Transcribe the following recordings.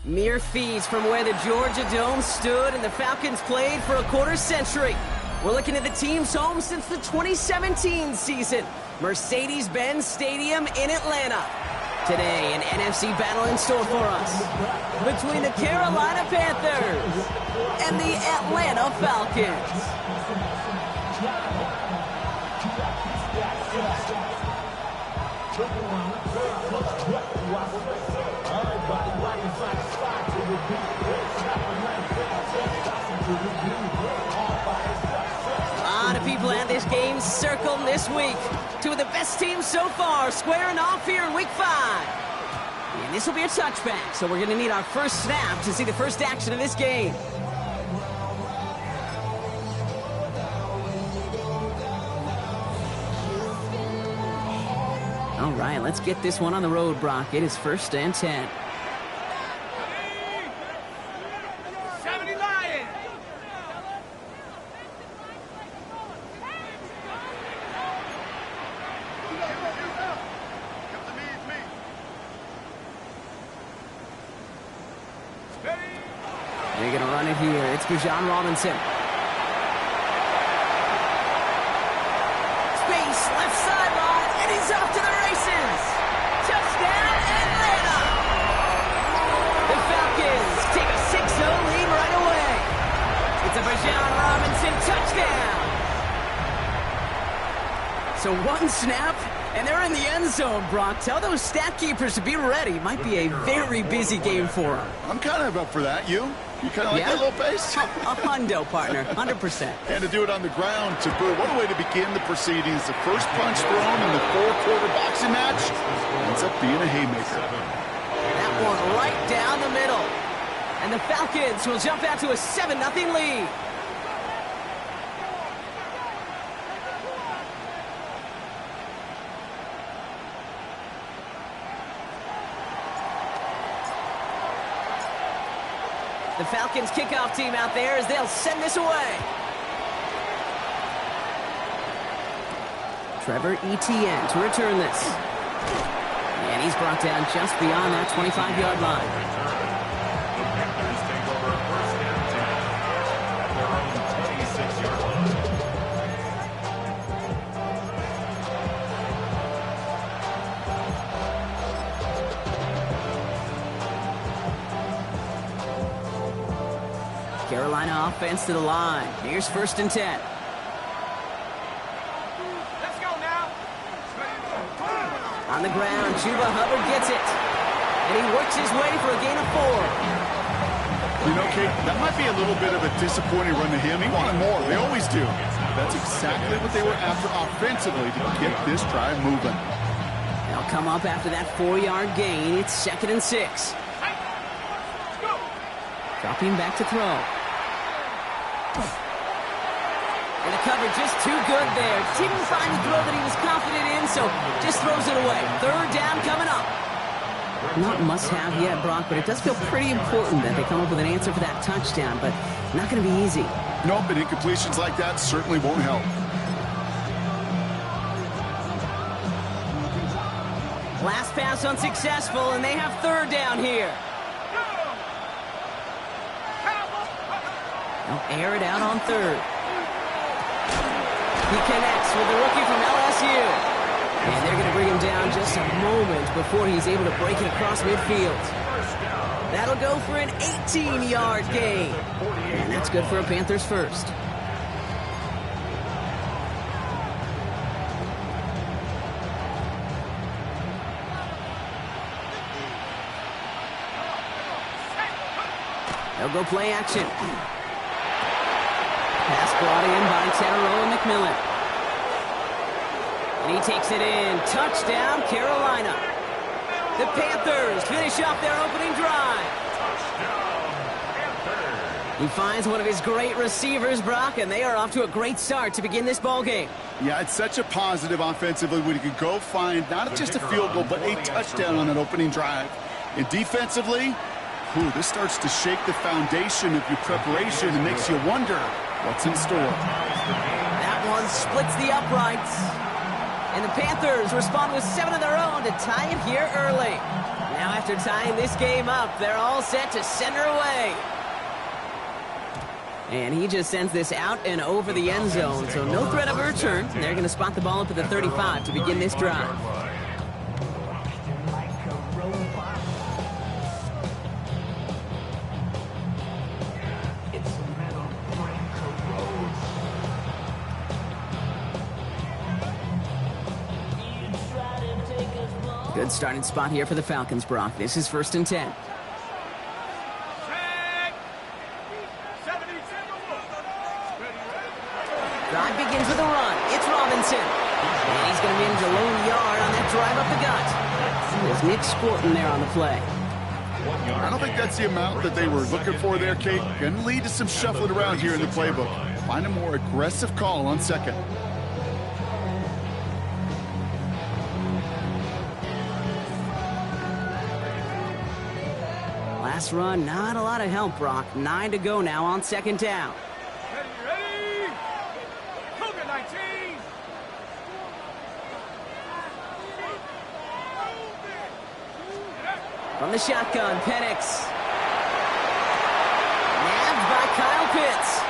Mere feet from where the Georgia Dome stood and the Falcons played for a quarter century. We're looking at the team's home since the 2017 season, Mercedes-Benz Stadium in Atlanta. Today, an NFC battle in store for us between the Carolina Panthers and the Atlanta Falcons. A lot of people at this game circled this week. Two of the best teams so far squaring off here in Week 5. And this will be a touchback, so we're going to need our first snap to see the first action of this game. All right, let's get this one on the road, Brock. It is 1st and 10. They're going to run it here. It's Bijan Robinson. Space, left sideline, and he's off to the races. Touchdown, Atlanta! The Falcons take a 6-0 lead right away. It's a Bijan Robinson touchdown. So one snap, and they're in the end zone, Brock. Tell those stat keepers to be ready. Might be a very busy game for them. I'm kind of up for that. You kind of like that little pace? A hundo, partner, 100%. And to do it on the ground, to boot. What a way to begin the proceedings. The first punch thrown in the four-quarter boxing match ends up being a haymaker. That one right down the middle. And the Falcons will jump out to a 7-0 lead. The Falcons kickoff team out there as they'll send this away. Trevor Etienne to return this. And he's brought down just beyond that 25-yard line. Carolina offense to the line. Here's 1st and 10. Let's go now. On the ground, Chuba Hubbard gets it. And he works his way for a gain of 4. You know, Kate, that might be a little bit of a disappointing run to him. He wanted more. They always do. That's exactly what they were after offensively to get this drive moving. They'll come up after that 4-yard gain. It's 2nd and 6. Dropping back to throw. And the cover just too good there. Didn't find the throw that he was confident in, so just throws it away. 3rd down coming up. Not must-have yet, Brock, but it does feel pretty important that they come up with an answer for that touchdown, but not going to be easy. Nope, and incompletions like that certainly won't help. Last pass unsuccessful, and they have 3rd down here. They'll air it out on 3rd. He connects with the rookie from LSU. And they're going to bring him down just a moment before he's able to break it across midfield. That'll go for an 18-yard gain. And that's good for a Panthers first. They'll go play action. Pass brought in by Tannero McMillan. And he takes it in. Touchdown, Carolina. The Panthers finish off their opening drive. Touchdown, Panthers. He finds one of his great receivers, Brock, and they are off to a great start to begin this ball game. Yeah, it's such a positive offensively when you can go find not just a field goal, but a touchdown on an opening drive. And defensively, this starts to shake the foundation of your preparation and makes you wonder what's in store. That one splits the uprights. And the Panthers respond with 7 of their own to tie it here early. Now after tying this game up, they're all set to send her away. And he just sends this out and over the end zone, so no threat of a return. They're going to spot the ball up at the 35 to begin this drive. Good starting spot here for the Falcons, Brock. This is 1st and 10. Drive begins with a run. It's Robinson. And he's going to manage a lone yard on that drive up the gut. There's Nick Scorton there on the play. I don't think that's the amount that they were looking for there, Kate. Going to lead to some shuffling around here in the playbook. Find a more aggressive call on 2nd. Last run, not a lot of help, Brock. 9 to go now on 2nd down. Ready? Cougar 19. From the shotgun, Penix. Nabbed by Kyle Pitts.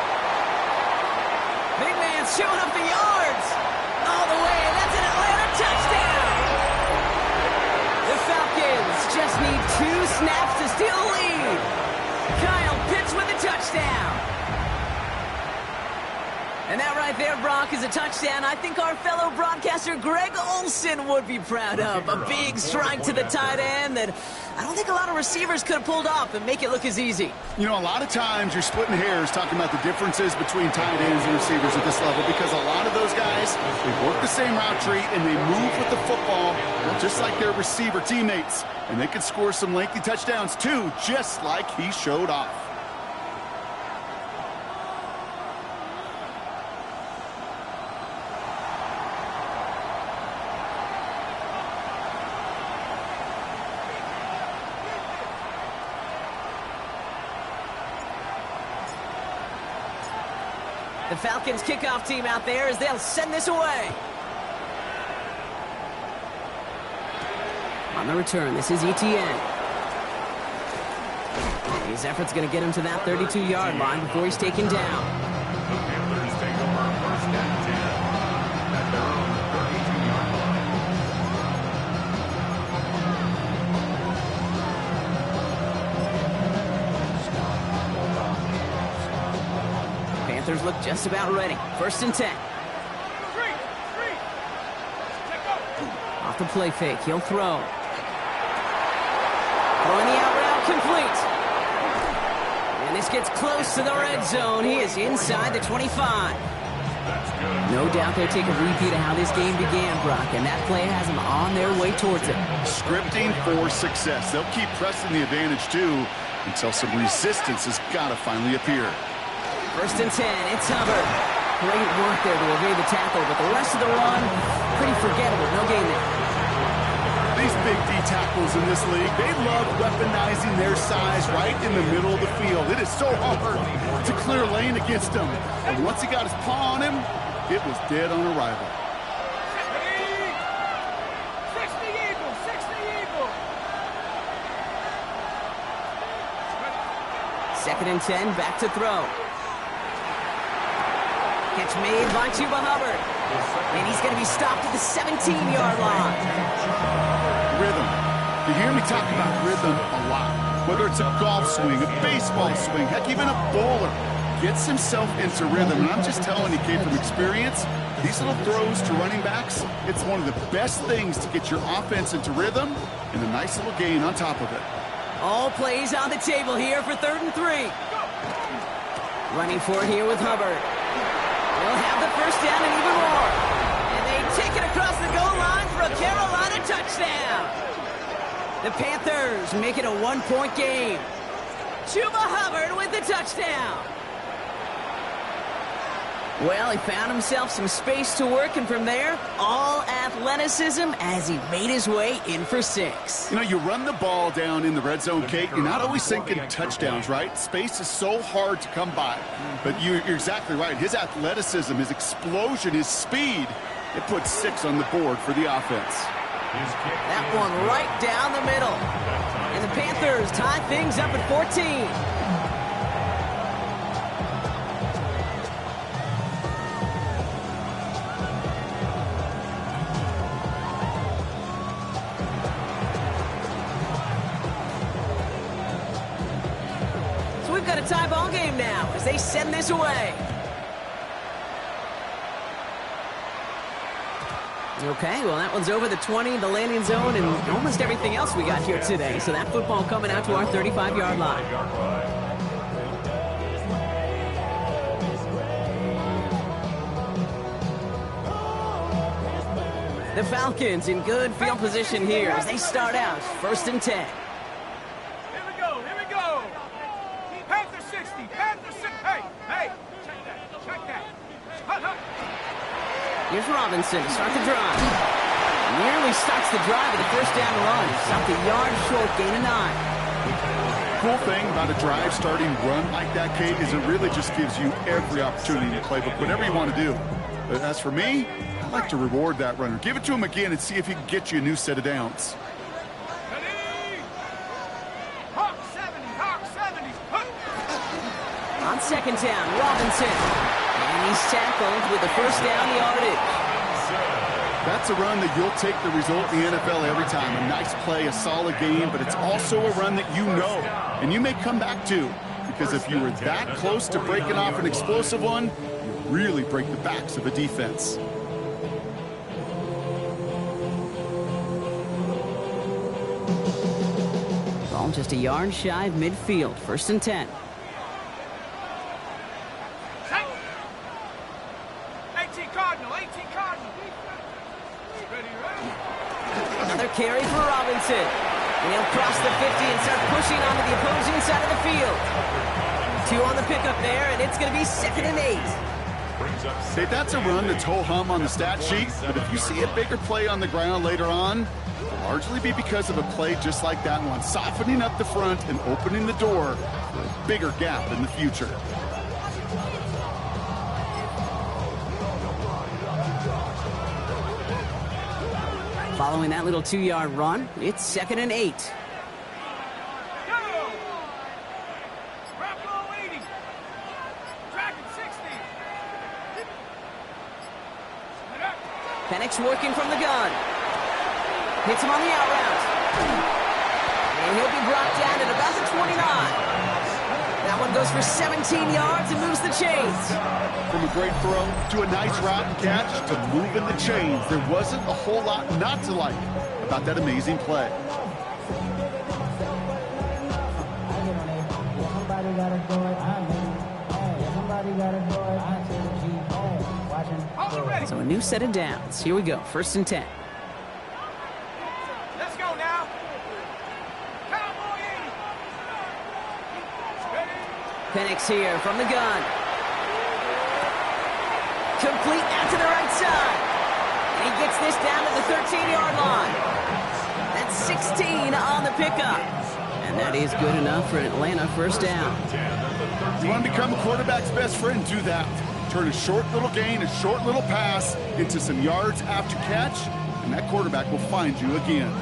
Big man showing up the yards. All the way, and that's an Atlanta touchdown. The Falcons just need 2 snaps to steal the lead. Kyle Pitts with a touchdown. And that right there, Brock, is a touchdown I think our fellow broadcaster Greg Olsen would be proud of. A big strike to the tight end that I don't think a lot of receivers could have pulled off and make it look as easy. You know, a lot of times you're splitting hairs talking about the differences between tight ends and receivers at this level because a lot of those guys, they work the same route tree and they move with the football just like their receiver teammates. And they can score some lengthy touchdowns too, just like he showed off. The Falcons kickoff team out there as they'll send this away. On the return, this is ETN. His effort's going to get him to that 32-yard line before he's taken down. Panthers look just about ready. 1st and 10. Off the play fake, he'll throw. Throwing the out route complete. And this gets close to the red zone. He is inside the 25. No doubt they'll take a repeat of how this game began, Brock, and that play has them on their way towards it. Scripting for success. They'll keep pressing the advantage, too, until some resistance has got to finally appear. 1st and 10, it's Hubbard. Great work there to evade the tackle, but the rest of the run, pretty forgettable. No gain there. These big D tackles in this league, they love weaponizing their size right in the middle of the field. It is so hard to clear lane against him. And once he got his paw on him, it was dead on arrival. 60 Eagles, 60 Eagles. 2nd and 10, back to throw. Catch made by Chuba Hubbard. And he's going to be stopped at the 17-yard line. Rhythm. You hear me talk about rhythm a lot. Whether it's a golf swing, a baseball swing, heck, even a bowler gets himself into rhythm. And I'm just telling you, kid, from experience, these little throws to running backs, it's one of the best things to get your offense into rhythm and a nice little gain on top of it. All plays on the table here for 3rd and 3. Running for it here with Hubbard. They'll have the 1st down and even more. And they take it across the goal line for a Carolina touchdown. The Panthers make it a 1-point game. Chuba Hubbard with the touchdown. Well, he found himself some space to work, and from there, all athleticism as he made his way in for 6. You know, you run the ball down in the red zone, Kate, you're not always thinking touchdowns, right? Space is so hard to come by. But you're exactly right. His athleticism, his explosion, his speed, it puts 6 on the board for the offense. That one right down the middle. And the Panthers tie things up at 14. So we've got a tie ball game now as they send this away. Okay, well, that one's over the 20, the landing zone, and almost everything else we got here today. So that football coming out to our 35-yard line. The Falcons in good field position here as they start out 1st and 10. Here we go, here we go. Panther 60, Panther 60. Hey, check that. Hut. Here's Robinson to start the drive. Nearly starts the drive with a 1st down run. Stopped a yard short, gain of 9. Cool thing about a drive starting run like that, Kate, is it really just gives you every opportunity to play whatever you want to do. But as for me, I like to reward that runner. Give it to him again and see if he can get you a new set of downs. Ready? Hawk 70. Hut. On 2nd down, Robinson. And he's tackled with the 1st down yardage. That's a run that you'll take the result in the NFL every time. A nice play, a solid game, but it's also a run that you know and you may come back to. Because if you were that close to breaking off an explosive one, you really break the backs of a defense. Ball just a yard shy of midfield. 1st and 10. 18 Cardinal. Ready. Another carry for Robinson. And he'll cross the 50 and start pushing onto the opposing side of the field. 2 on the pickup there, and it's going to be 2nd and 8. Hey, that's a run that's ho-hum on the stat sheet, but if you see a bigger play on the ground later on, it'll largely be because of a play just like that one, softening up the front and opening the door for a bigger gap in the future. Following that little 2-yard run, it's 2nd and 8. Go! Garoppolo 80. Dragon 60. Penix working from the gun. Hits him on the out route. And he'll be brought down at about the 29. That one goes for 17 yards and moves the chains. From a great throw to a nice route and catch to moving the chains, there wasn't a whole lot not to like about that amazing play. So a new set of downs. Here we go. 1st and 10. Let's go now. Cowboy 80. Penix here from the gun. Complete out to the right side. And he gets this down to the 13-yard line. That's 16 on the pickup. And that is good enough for an Atlanta 1st down. You want to become a quarterback's best friend? Do that. Turn a short little gain, a short little pass into some yards after catch, and that quarterback will find you again.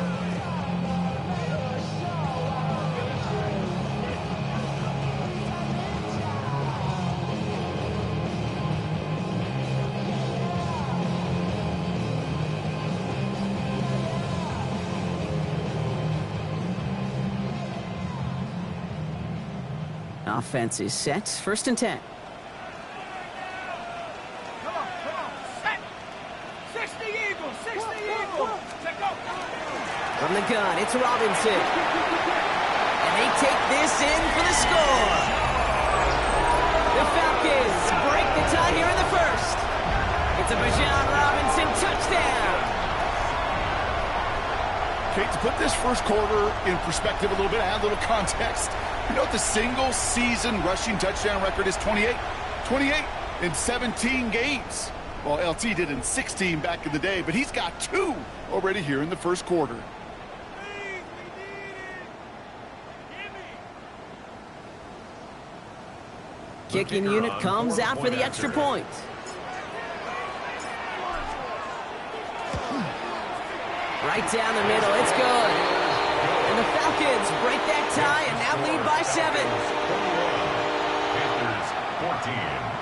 Offense is set. 1st and 10. Come on. Set. 60 Eagles. Let go. From the gun, it's Robinson. And they take this in for the score. The Falcons break the tie here in the 1st. It's a Bijan Robinson touchdown. Kate, to put this first quarter in perspective a little bit, add a little context. You know, the single-season rushing touchdown record is 28. 28 in 17 games. Well, LT did in 16 back in the day, but he's got 2 already here in the first quarter. Kicking unit comes out for the extra point. Right down the middle, it's good. And the Falcons break that tie and now lead by 7. Panthers 14.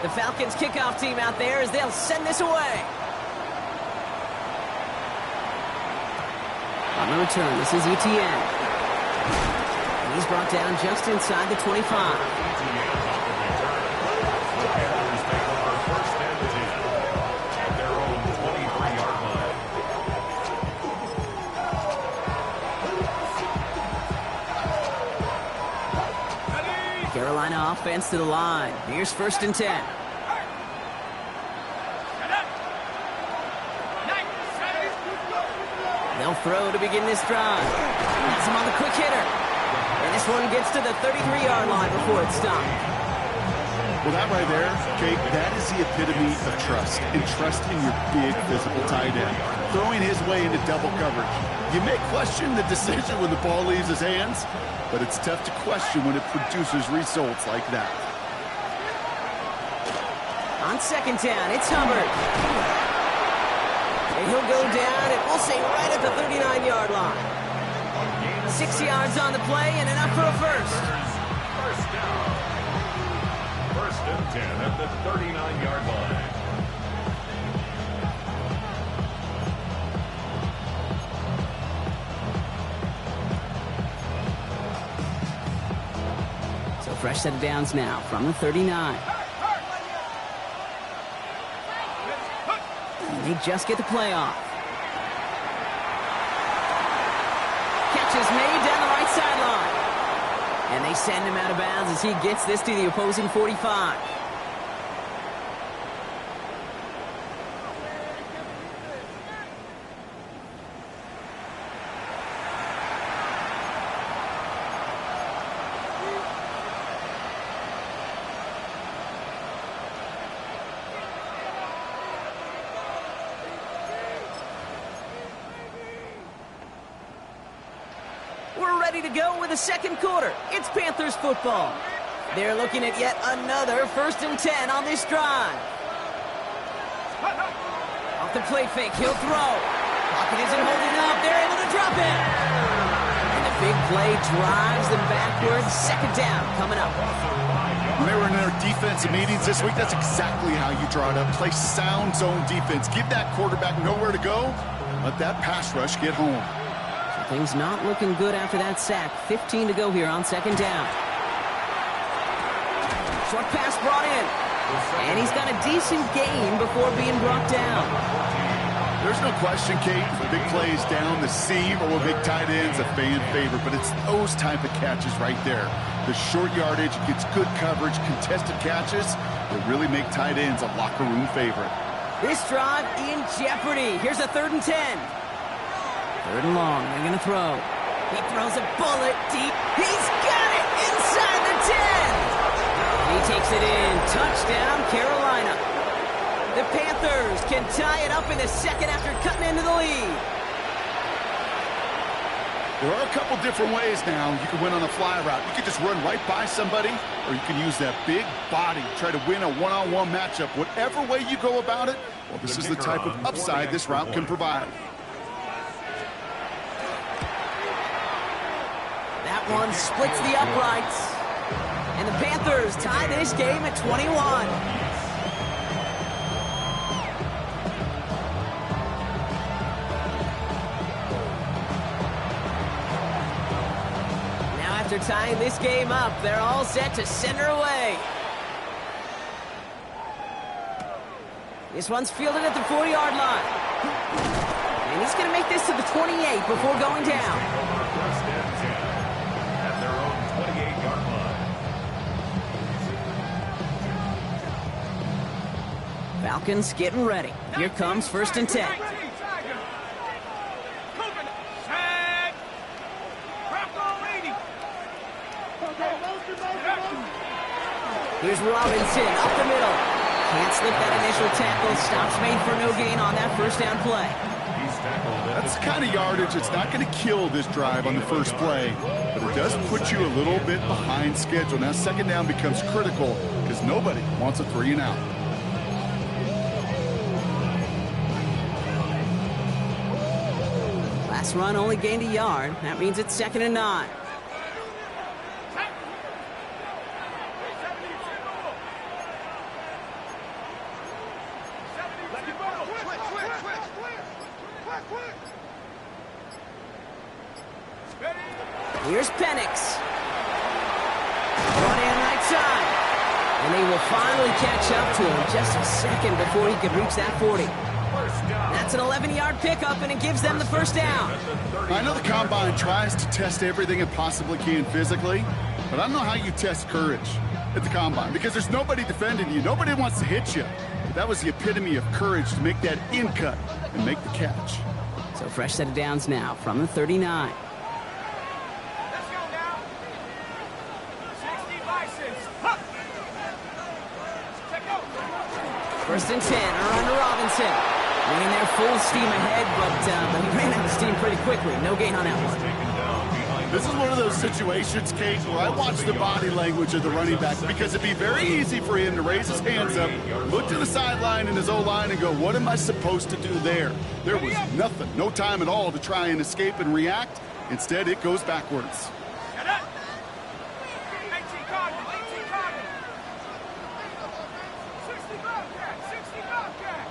The Falcons kickoff team out there as they'll send this away. On the return, this is ETN. And he's brought down just inside the 25. Carolina offense to the line. Here's 1st and 10. They'll throw to begin this drive. That's him on the quick hitter. And this one gets to the 33-yard line before it's stopped. Well, that right there, Jake, that is the epitome of trust. Entrusting your big physical tight end. Throwing his way into double coverage. You may question the decision when the ball leaves his hands, but it's tough to question when it produces results like that. On 2nd down, it's Hubbard. And he'll go down, and we'll say right at the 39-yard line. 6 yards on the play and enough for a first. First down. 1st and 10 at the 39-yard line. So fresh set of downs now from the 39. And they just get the play off. Catch is made down the right sideline. And they send him out of bounds as he gets this to the opposing 45. We're ready to go with the second quarter. It's Panthers football. They're looking at yet another 1st and 10 on this drive. Off the play fake, he'll throw. Pocket isn't holding up. They're able to drop it. And the big play drives them backwards. 2nd down coming up. When they were in their defensive meetings this week, that's exactly how you draw it up. Play sound zone defense. Give that quarterback nowhere to go. Let that pass rush get home. Things not looking good after that sack. 15 to go here on 2nd down. Short pass brought in. And he's got a decent gain before being brought down. There's no question, Kate, big plays down the seam or with big tight ends, a fan favorite, but it's those type of catches right there. The short yardage gets good coverage, contested catches that really make tight ends a locker room favorite. This drive in jeopardy. Here's a 3rd and 10. 3rd and long, they're going to throw. He throws a bullet deep. He's got it inside the 10. He takes it in. Touchdown, Carolina. The Panthers can tie it up in the second after cutting into the lead. There are a couple different ways now you can win on a fly route. You can just run right by somebody, or you can use that big body, try to win a one-on-one matchup. Whatever way you go about it, well, this is the type of upside this route can provide. That one splits the uprights. And the Panthers tie this game at 21. Now after tying this game up, they're all set to send her away. This one's fielded at the 40-yard line. And he's going to make this to the 28 before going down. Falcons getting ready. Here comes 1st and 10. Here's Robinson up the middle. Can't slip that initial tackle. Stops made for no gain on that 1st down play. That's the kind of yardage it's not going to kill this drive on the first play, but it does put you a little bit behind schedule. Now 2nd down becomes critical because nobody wants a 3 and out. Last run only gained a yard. That means it's 2nd and 9. Here's Penix. One in right side. And they will finally catch up to him just a second before he could reach that 40. That's an 11-yard pickup, and it gives them the 1st down. I know the Combine tries to test everything it possibly can physically, but I don't know how you test courage at the Combine because there's nobody defending you. Nobody wants to hit you. But that was the epitome of courage to make that in cut and make the catch. So fresh set of downs now from the 39. Let's go now. 60 license. Huh. Check out. 1st and 10, around to Robinson. Running there full steam ahead, but he ran out of steam pretty quickly. No gain on that one. This is one of those situations, Kate, where I watch the body language of the running back because it'd be very easy for him to raise his hands up, look to the sideline in his O-line and go, what am I supposed to do there? There was nothing, no time at all to try and escape and react. Instead, it goes backwards. Get up. 18 Cardinal, 18 Cardinal. 60 Bobcat, 60 Bobcat.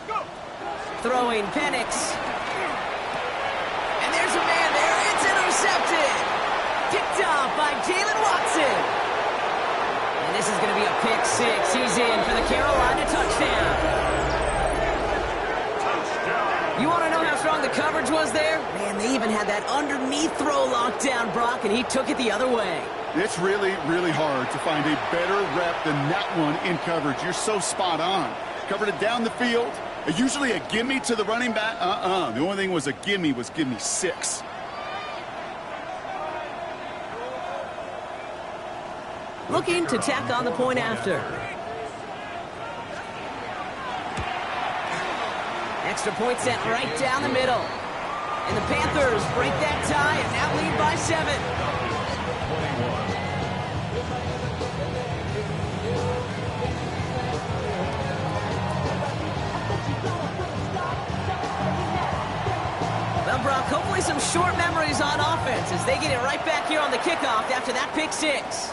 Go. Throwing Penix. And there's a man there. It's intercepted. Picked off by Jalen Watson. And this is going to be a pick 6. He's in for the Carolina touchdown. You want to know how strong the coverage was there? Man, they even had that underneath throw locked down, Brock, and he took it the other way. It's really, really hard to find a better rep than that one in coverage. You're so spot on. Covered it down the field. Usually a gimme to the running back. The only thing was a gimme was give me 6. Looking to tack on the point after. Extra point sent right down the middle. And the Panthers break that tie and now lead by 7. Well, Brock, hopefully some short memories on offense as they get it right back here on the kickoff after that pick 6.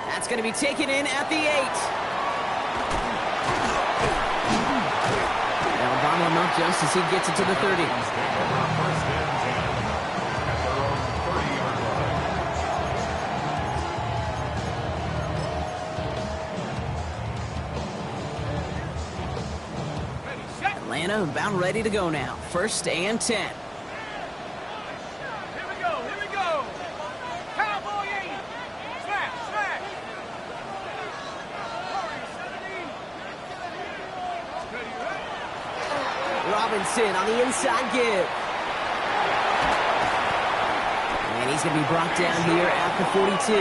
That's going to be taken in at the 8. Alabama him up just as he gets it to the 30. Atlanta about ready to go now. 1st and 10. Here we go, here we go. Cowboy 80. Smash, smash. Warrior 70. Ready, ready. Robinson on the inside give. And he's going to be brought down here at the 42.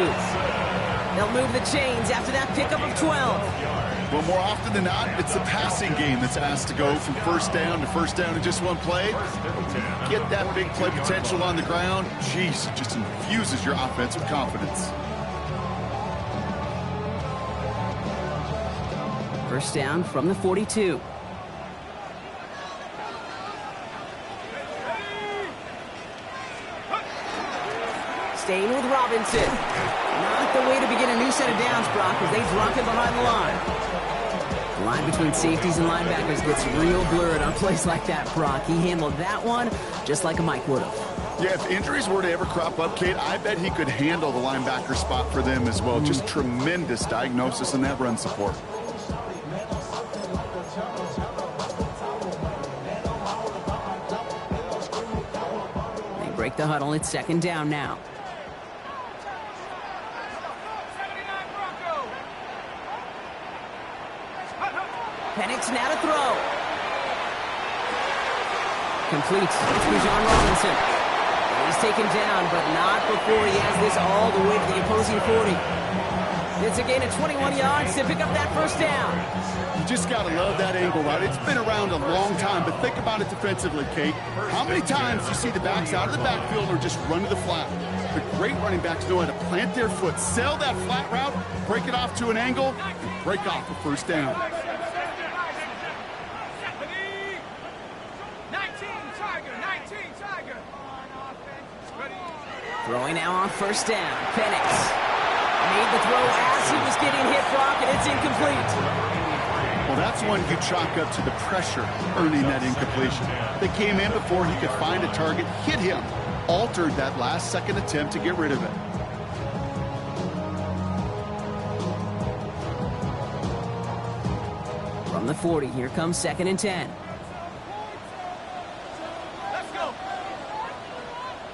They'll move the chains after that pickup of 12. Well, more often than not, it's the passing game that's asked to go from 1st down to 1st down in just one play. Get that big play potential on the ground. Jeez, it just infuses your offense with confidence. 1st down from the 42. Staying with Robinson. Not the way to begin a new set of downs, Brock, as they drop it behind the line. The line between safeties and linebackers gets real blurred on plays like that, Brock. He handled that one just like a Mike would have. Yeah, if injuries were to ever crop up, Kate, I bet he could handle the linebacker spot for them as well. Just tremendous diagnosis in that run support. They break the huddle. It's 2nd down now. Penix now to throw. Complete. It's Bijan Robinson. He's taken down, but not before he has this all the way to the opposing 40. It's a gain of 21 yards to pick up that first down. You just got to love that angle route. It's been around a long time, but think about it defensively, Kate. How many times do you see the backs out of the backfield or just run to the flat? The great running backs know how to plant their foot, sell that flat route, break it off to an angle, and break off a first down. 19 Tiger, 19 Tiger. Throwing now on first down. Penix made the throw as he was getting hit, Brock, and it's incomplete. Well, that's one you chalk up to the pressure earning that incompletion. They came in before he could find a target, hit him, altered that last-second attempt to get rid of it. From the 40, here comes 2nd and 10. Let's go.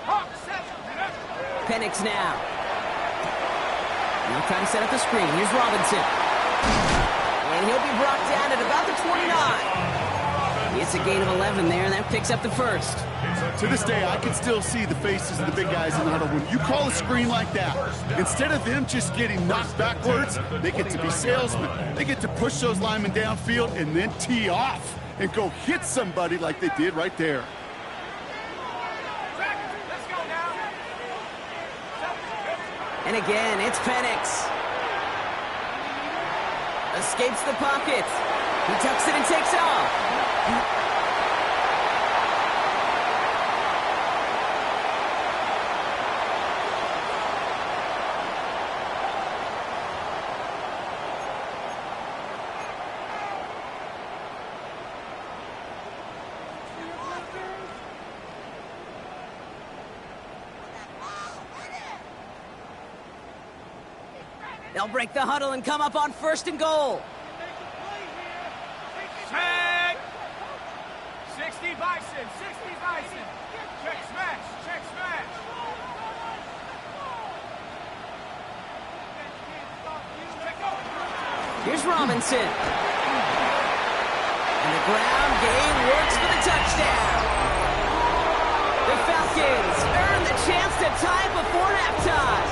Hawk, set. Penix now. Now trying to set up the screen. Here's Robinson. And he'll be brought down at about the 29. It's a gain of 11 there, and that picks up the first. To this day, I can still see the faces of the big guys in the huddle. When you call a screen like that, instead of them just getting knocked backwards, they get to be salesmen. They get to push those linemen downfield and then tee off and go hit somebody like they did right there. Let's go now. And again, it's Penix. Escapes the pocket. He tucks it and takes off. They'll break the huddle and come up on 1st and goal. Check. 60 Bison, 60 Bison. Check smash, check smash. Check go. Here's Robinson. And the ground game works for the touchdown. The Falcons earn the chance to tie before halftime.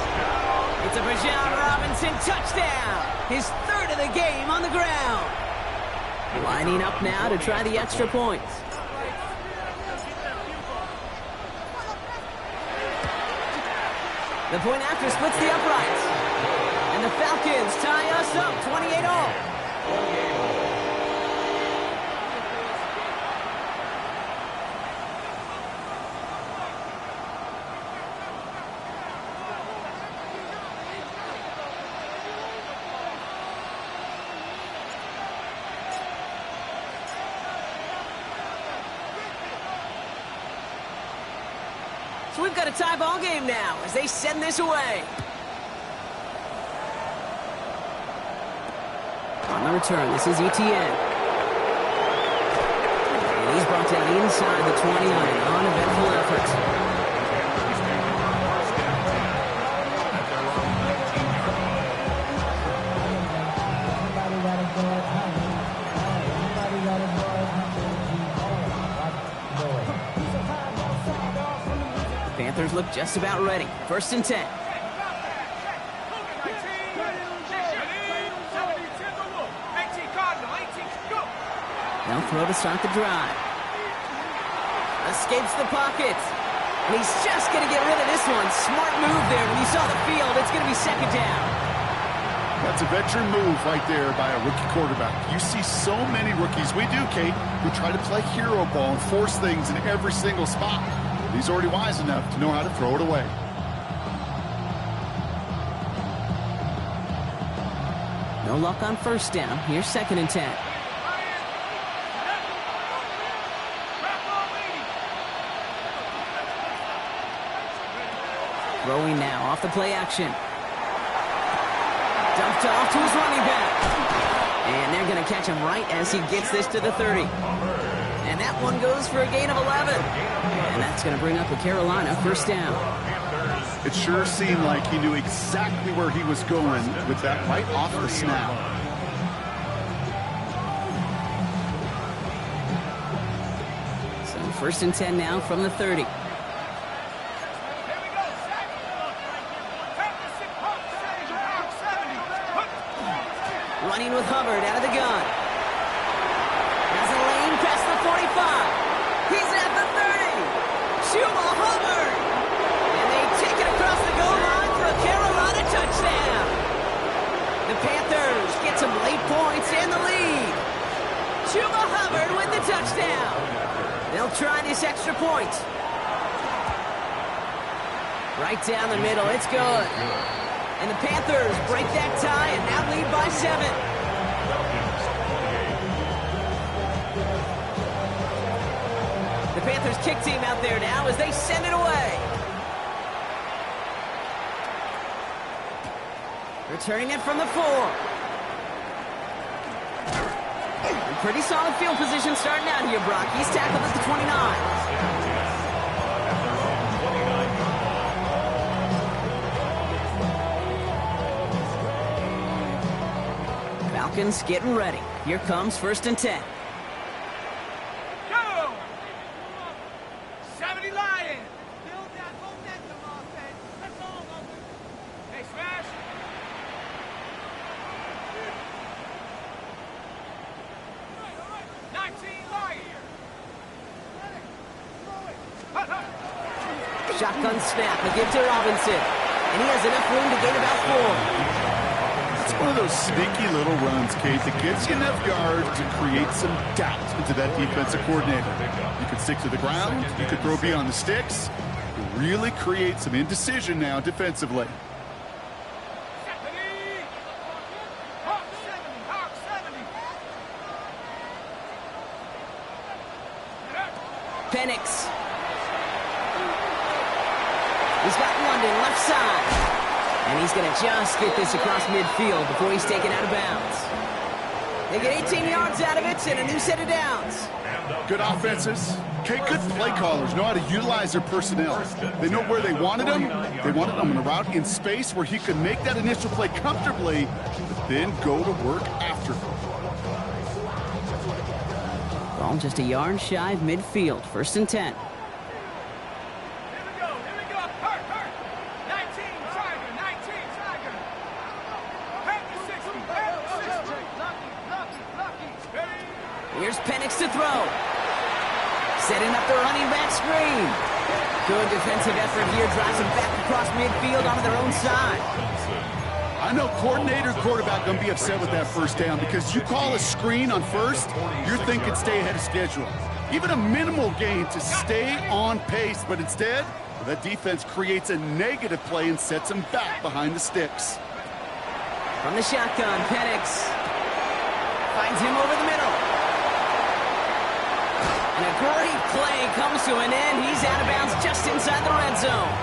It's a Bijan Robinson touchdown. His 3rd of the game on the ground. Lining up now to try the extra points. The point after splits the uprights. And the Falcons tie us up 28-all. So we've got a tie ball game now as they send this away. On the return, this is ETN. And he's brought down inside the 20 on an uneventful effort. Panthers look just about ready. 1st and 10. They'll throw to start the drive. Escapes the pocket. And he's just going to get rid of this one. Smart move there. When you saw the field, it's going to be 2nd down. That's a veteran move right there by a rookie quarterback. You see so many rookies, we do, Kate, who try to play hero ball and force things in every single spot. He's already wise enough to know how to throw it away. No luck on 1st down. Here's 2nd and 10. Throwing now off the play action. Dumped off to his running back. And they're going to catch him right as he gets this to the 30. And that one goes for a gain of 11. And that's going to bring up a Carolina 1st down. It sure seemed like he knew exactly where he was going with that right off the snap. First and 10 now from the 30. Here we go, set. Panther 6, Hawk 70. Running with Hubbard out of the gun. Has a lane past the 45. He's at the 30. Shuma Hubbard. And they take it across the goal line for a Carolina touchdown. The Panthers get some late points and the lead. Shuma Hubbard with the touchdown. They'll try this extra point. Right down the middle. It's good. And the Panthers break that tie and now lead by 7. The Panthers kick team out there now as they send it away. Returning it from the 4. And pretty solid field position starting out here, Brock. He's tackled at the 29. Falcons getting ready. Here comes first and 10. Go! 70 Lions. Build that momentum offense. Let's all go. Hey, smash. 19 Lions. Shotgun snap. A give to Robinson. And he has enough room to gain about 4. It's one of those sneaky little runs, Kate, that gets you enough yards to create some doubt into that defensive coordinator. You could stick to the ground. You could throw beyond the sticks. Really create some indecision now defensively. Hawk 70. Penix. He's got London left side. And he's going to just get this across midfield before he's taken out of bounds. They get 18 yards out of it and a new set of downs. Good offenses. Okay, good play callers know how to utilize their personnel. They know where they wanted them. They wanted them on a route in space where he could make that initial play comfortably, but then go to work after. Ball just a yard shy of midfield. First and 10. Here we go. Hurt. 19 Tiger. Panther 60. Lucky. Ready? Here's Penix to throw. Setting up the running back screen. Good defensive effort here. Drives him back across midfield onto their own side. I know coordinator quarterback going to be upset with that first down because you call a screen on first, you're thinking stay ahead of schedule. Even a minimal gain to stay on pace, but instead, that defense creates a negative play and sets him back behind the sticks. From the shotgun, Penix finds him over the middle. And a great play comes to an end. He's out of bounds just inside the red zone.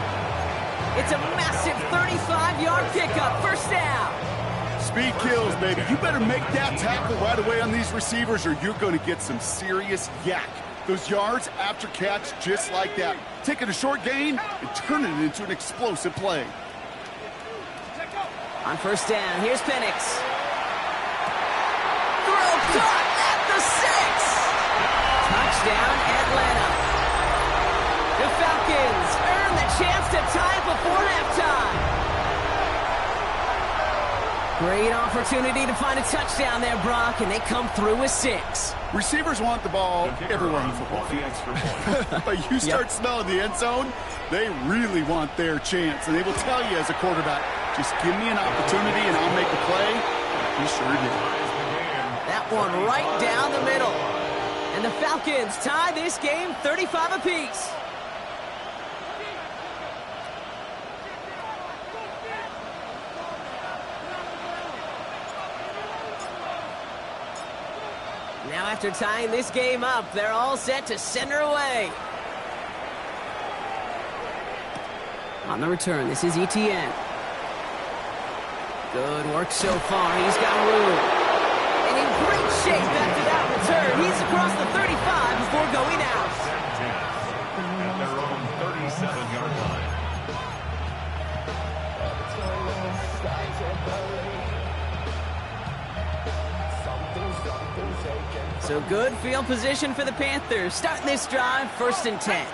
It's a massive 35-yard pickup. First down. Speed kills, baby. You better make that tackle right away on these receivers or you're going to get some serious yak. Those yards after catch just like that. Taking a short gain and turning it into an explosive play. On first down, here's Penix. Throw caught at the 6. Touchdown, Atlanta. The Falcons earn the chance to tie it before halftime. Great opportunity to find a touchdown there, Brock, and they come through with 6. Receivers want the ball everywhere on the football field. But you start smelling the end zone, they really want their chance. And they will tell you as a quarterback, just give me an opportunity and I'll make a play. He sure did. That one right down the middle. And the Falcons tie this game 35 apiece. Now after tying this game up, they're all set to send her away. On the return, this is ETN. Good work so far. He's got room. And in great shape after that return. He's across the 35 before going out. At their own 37-yard line. So good field position for the Panthers. Starting this drive, 1st and 10.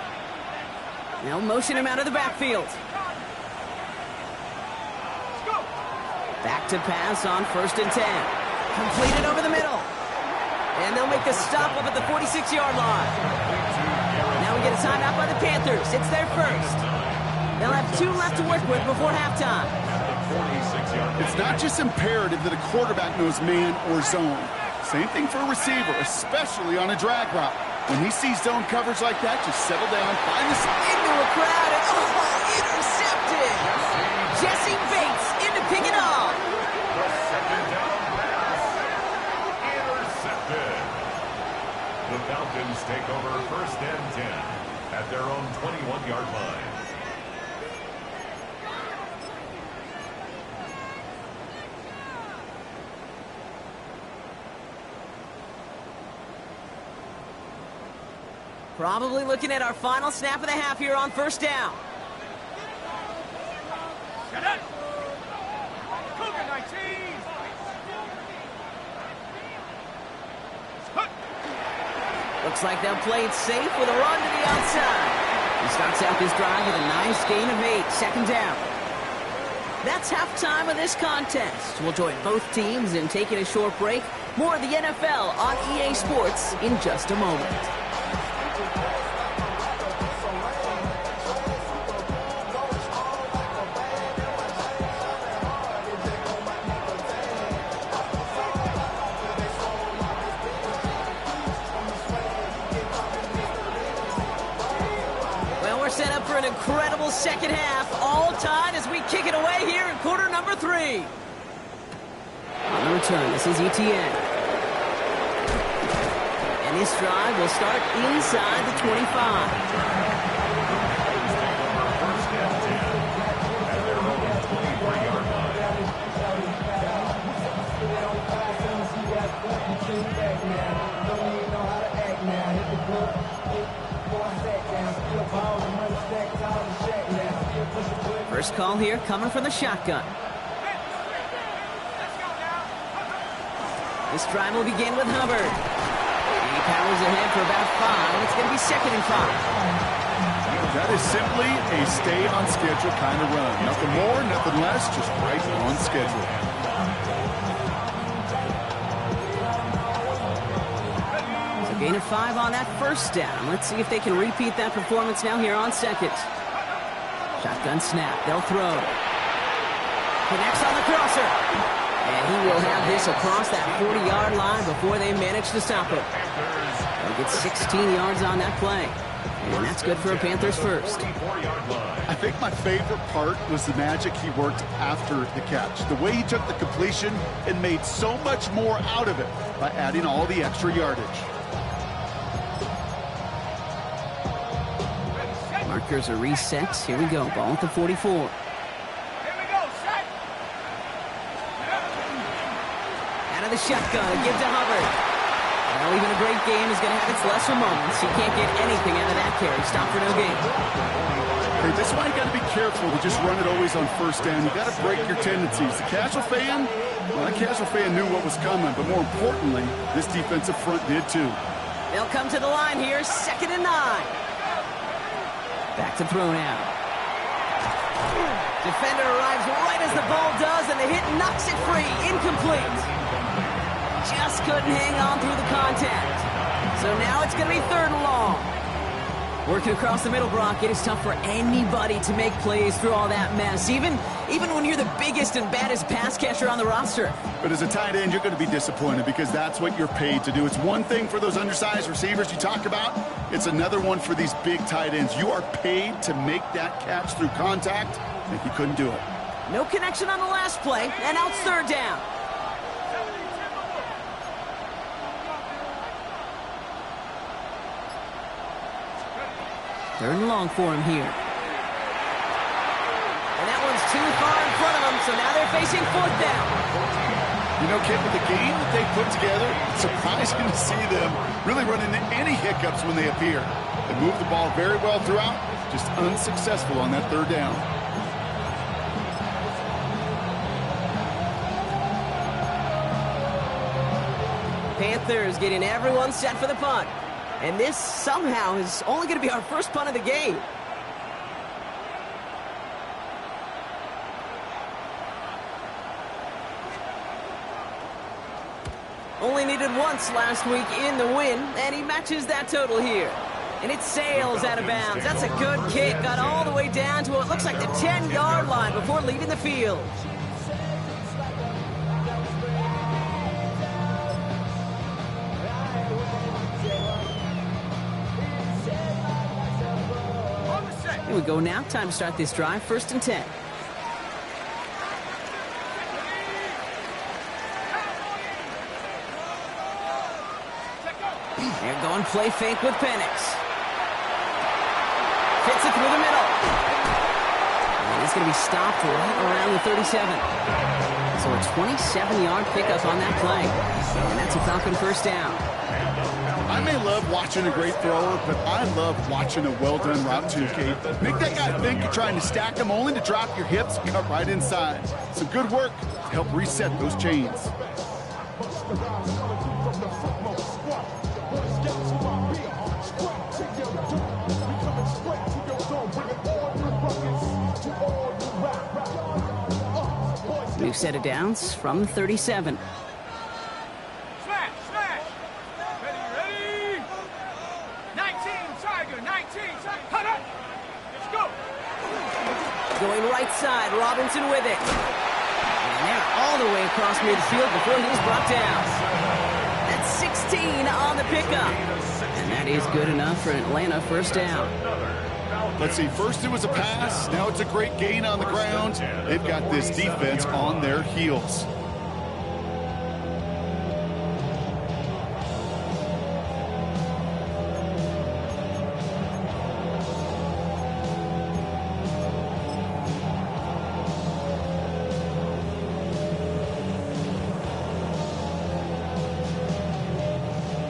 They'll motion him out of the backfield. Back to pass on 1st and 10. Completed over the middle. And they'll make the stop up at the 46-yard line. Now we get a timeout by the Panthers. It's their first. They'll have 2 left to work with before halftime. It's not just imperative that a quarterback knows man or zone. Same thing for a receiver, especially on a drag route. When he sees zone coverage like that, just settle down, find the... Into a crowd, and intercepted! Jesse Bates into pick it off. The second down pass. Intercepted. The Falcons take over 1st and 10 at their own 21-yard line. Probably looking at our final snap of the half here on 1st down. Get it! Cougar 19! Looks like they'll play it safe with a run to the outside. He starts out this drive with a nice gain of 8, 2nd down. That's halftime of this contest. We'll join both teams in taking a short break. More of the NFL on EA Sports in just a moment. Set up for an incredible second half, all tied as we kick it away here in quarter number 3. On the return, this is ETN. And this drive will start inside the 25. First call here coming from the shotgun. This drive will begin with Hubbard. He powers ahead for about 5. It's going to be 2nd and 5. That is simply a stay on schedule kind of run. Nothing more, nothing less, just right on schedule. So gain of 5 on that 1st down. Let's see if they can repeat that performance now here on 2nd. Shotgun snap. They'll throw. Connects on the crosser. And he will have this across that 40-yard line before they manage to stop him. They'll get 16 yards on that play. And that's good for a Panthers first. I think my favorite part was the magic he worked after the catch. The way he took the completion and made so much more out of it by adding all the extra yardage. Markers are reset. Here we go. Ball at the 44. Here we go, set! Out of the shotgun, give to Hubbard. Well, even a great game is going to have its lesser moments. He can't get anything out of that carry. Stop for no gain. Hey, that's why you got to be careful to just run it always on 1st down. You got to break your tendencies. The casual fan, well, that casual fan knew what was coming, but more importantly, this defensive front did too. They'll come to the line here, 2nd and 9. Back to throw now. Defender arrives right as the ball does, and the hit knocks it free. Incomplete. Just couldn't hang on through the contact. So now it's going to be 3rd and long. Working across the middle, Brock, it is tough for anybody to make plays through all that mess, even when you're the biggest and baddest pass catcher on the roster. But as a tight end, you're going to be disappointed because that's what you're paid to do. It's one thing for those undersized receivers you talk about. It's another one for these big tight ends. You are paid to make that catch through contact, and he couldn't do it. No connection on the last play, and now it's 3rd down. Third and long for him here. And that one's too far in front of them, so now they're facing 4th down. You know, Kip, with the game that they put together, it's surprising to see them really run into any hiccups when they appear. They move the ball very well throughout, just unsuccessful on that 3rd down. Panthers getting everyone set for the punt. And this somehow is only going to be our first punt of the game. Only needed once last week in the win, and he matches that total here. And it sails out of bounds. That's a good kick. Got all the way down to what looks like the 10-yard line before leaving the field. Here we go now. Time to start this drive. 1st and 10. They're going play fake with Penix. Fits it through the middle. And he's going to be stopped right around the 37. So a 27-yard pickup on that play. And that's a Falcon 1st down. I may love watching a great thrower, but I love watching a well-done route too, Kate. Make that guy think you're trying to stack them only to drop your hips and cut right inside. Some good work to help reset those chains. New set of downs from 37. Smash, smash. Ready. 19, Tiger, 19, Tiger. Cut up. Let's go. Going right side, Robinson with it. And they're all the way across midfield before he's brought down. That's 16 on the pickup. And that is good enough for an Atlanta 1st down. Let's see, first it was a pass, now it's a great gain on the ground. They've got this defense on their heels.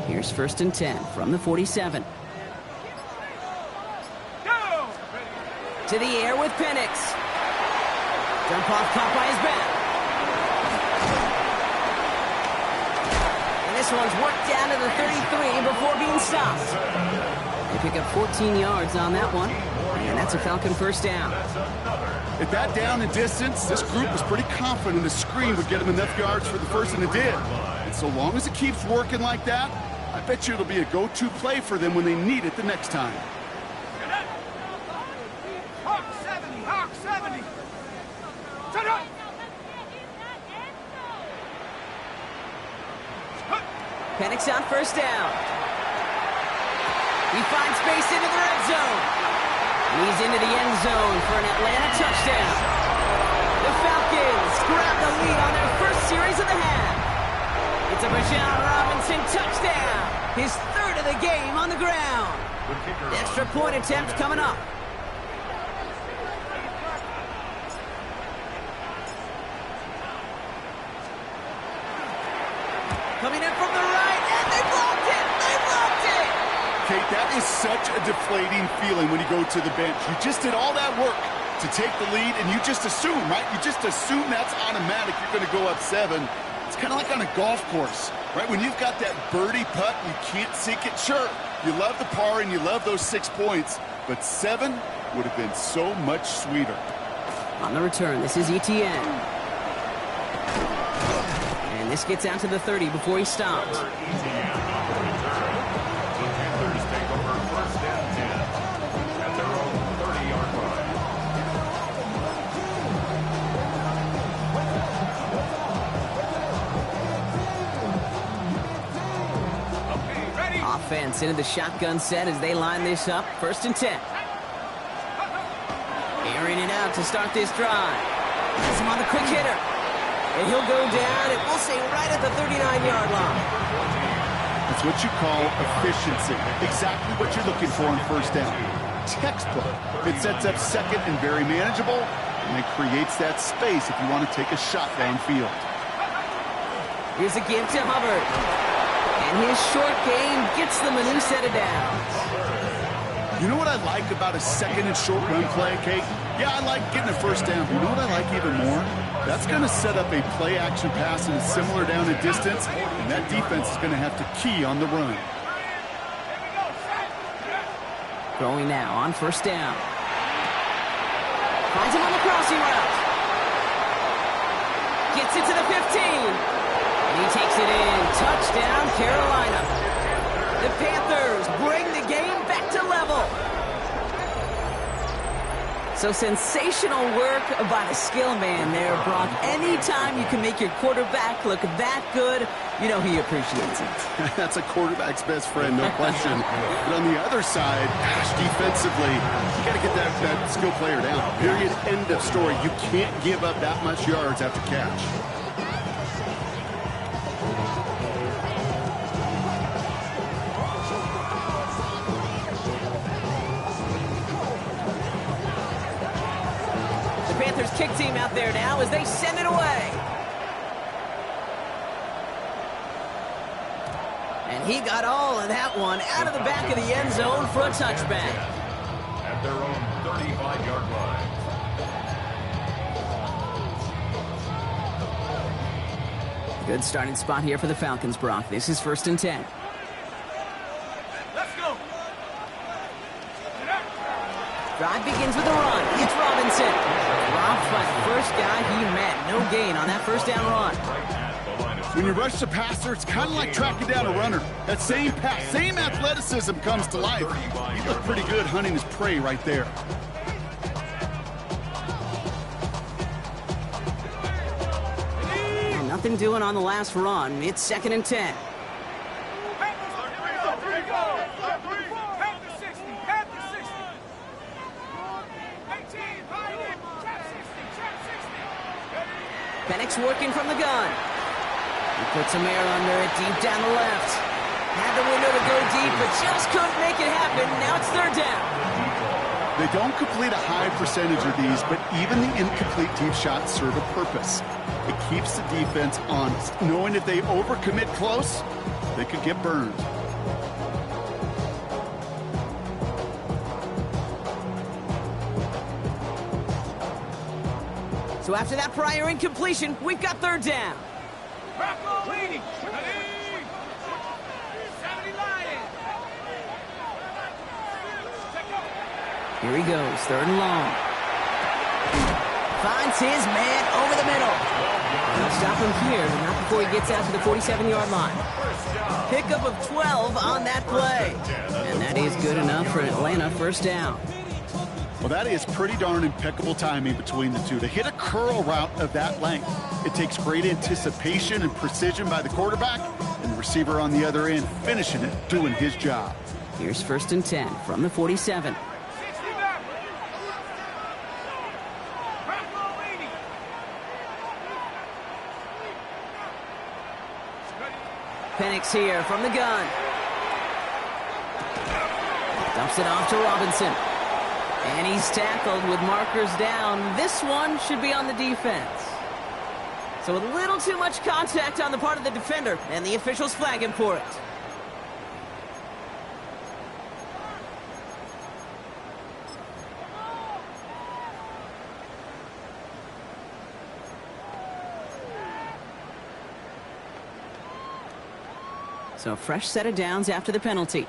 Here's 1st and 10 from the 47. To the air with Penix. Jump off caught by his back. And this one's worked down to the 33 before being stopped. They pick up 14 yards on that one. And that's a Falcon 1st down. At that down and distance, this group was pretty confident the screen would get them enough yards for the first, and it did. And so long as it keeps working like that, I bet you it'll be a go-to play for them when they need it the next time. Hawk 70. Shut up. Penix on 1st down. He finds space into the red zone. And he's into the end zone for an Atlanta touchdown. The Falcons grab the lead on their first series of the half. It's a Bijan Robinson touchdown. His 3rd of the game on the ground. The extra point attempt coming up. Coming in from the right, and they blocked it! They blocked it! Kate, that is such a deflating feeling when you go to the bench. You just did all that work to take the lead, and you just assume, right? You just assume that's automatic. You're going to go up 7. It's kind of like on a golf course, right? When you've got that birdie putt, you can't sink it. Sure, you love the par and you love those 6 points, but 7 would have been so much sweeter. On the return, this is ETN. And this gets out to the 30 before he stopped. The Panthers take over 1st and 10 at their own 30-yard line. Okay, ready. Offense into the shotgun set as they line this up. 1st and 10. Airing it out to start this drive. Has him on the quick hitter. And he'll go down, and we'll say right at the 39-yard line. That's what you call efficiency. Exactly what you're looking for on 1st down. Textbook. It sets up 2nd and very manageable, and it creates that space if you want to take a shot downfield. Here's a give to Hubbard. And his short game gets them a new set of downs. You know what I like about a second and short run play, Kate? Yeah, I like getting a first down. But you know what I like even more? That's going to set up a play-action pass and a similar down and distance, and that defense is going to have to key on the run. Throwing now on first down. Finds him on the crossing route. Gets it to the 15. And he takes it in. Touchdown, Carolina. The Panthers bring the game back to level. So sensational work by the skill man there, Brock. Anytime you can make your quarterback look that good, you know he appreciates it. That's a quarterback's best friend, no question. But on the other side, gosh, defensively, you got to get that skill player down. Period, end of story. You can't give up that much yards after catch. Kick team out there now as they send it away. And he got all of that one out of the back of the end zone for a touchback. At their own 35-yard line. Good starting spot here for the Falcons, Brock. This is 1st and 10. Let's go. Drive begins with a run. It's Robinson. Dropped by the first guy he met. No gain on that first down run. When you rush the passer, it's kind of like tracking down a runner. That same pass, same athleticism comes to life. He looked pretty good hunting his prey right there. And nothing doing on the last run. It's 2nd and 10. Penix working from the gun. He puts some air under it deep down the left. Had the window to go deep, but just couldn't make it happen. Now it's 3rd down. They don't complete a high percentage of these, but even the incomplete deep shots serve a purpose. It keeps the defense honest, knowing if they overcommit close, they could get burned. So after that prior incompletion, we've got 3rd down. Here he goes, 3rd and long. Finds his man over the middle. They'll stop him here, but not before he gets out to the 47-yard line. Pickup of 12 on that play. And that is good enough for an Atlanta 1st down. Well, that is pretty darn impeccable timing between the two. To hit a curl route of that length, it takes great anticipation and precision by the quarterback, and the receiver on the other end finishing it, doing his job. Here's 1st and 10 from the 47. Penix here from the gun. Dumps it off to Robinson. And he's tackled with markers down. This one should be on the defense. So a little too much contact on the part of the defender, and the officials flag him for it. So a fresh set of downs after the penalty.